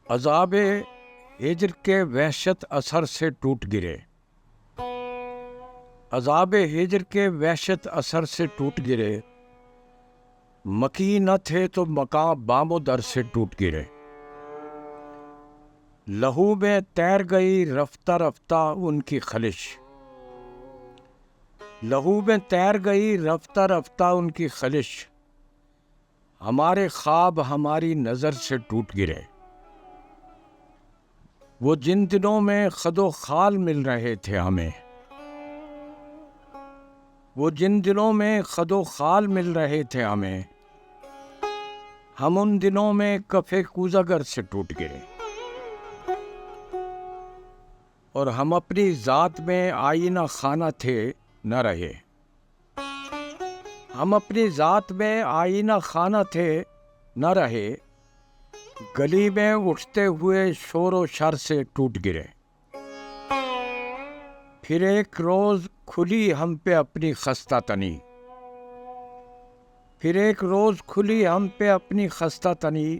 عذاب ہجر کے وحشت اثر سے ٹوٹ گرے، عذاب ہجر کے وحشت اثر سے ٹوٹ گرے، مکی نہ تھے تو مکاں بام و در سے ٹوٹ گرے، لہو میں تیر گئی رفتہ رفتہ ان کی خلش، لہو میں تیر گئی رفتہ رفتہ ان کی خلش، ہمارے خواب ہماری نظر سے ٹوٹ گرے، وہ جن دنوں میں خد و خال مل رہے تھے ہمیں، وہ جن دنوں میں خد و خال مل رہے تھے ہمیں، ہم ان دنوں میں کف کوزگر سے ٹوٹ گئے، اور ہم اپنی ذات میں آئینہ خانہ تھے نہ رہے، ہم اپنی ذات میں آئینہ خانہ تھے نہ رہے، گلی میں اٹھتے ہوئے شور و شر سے ٹوٹ گرے، پھر ایک روز کھلی ہم پہ اپنی خستہ تنی، پھر ایک روز کھلی ہم پہ اپنی خستہ تنی،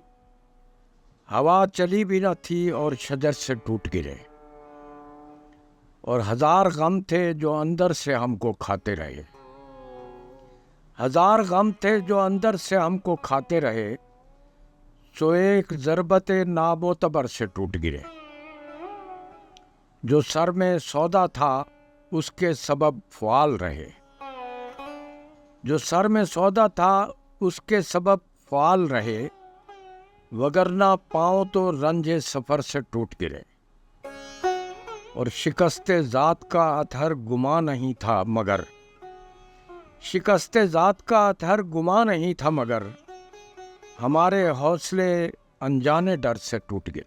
ہوا چلی بھی نہ تھی اور شجر سے ٹوٹ گرے، اور ہزار غم تھے جو اندر سے ہم کو کھاتے رہے، ہزار غم تھے جو اندر سے ہم کو کھاتے رہے، سو ایک ضربت نامعتبر سے ٹوٹ گرے، جو سر میں سودا تھا اس کے سبب فعال رہے، جو سر میں سودا تھا اس کے سبب فعال رہے، وگرنہ پاؤں تو رنج سفر سے ٹوٹ گرے، اور شکست ذات کا اطہر گما نہیں تھا مگر، شکست ذات کا اطہر گما نہیں تھا مگر، ہمارے حوصلے انجانے ڈر سے ٹوٹ گئے۔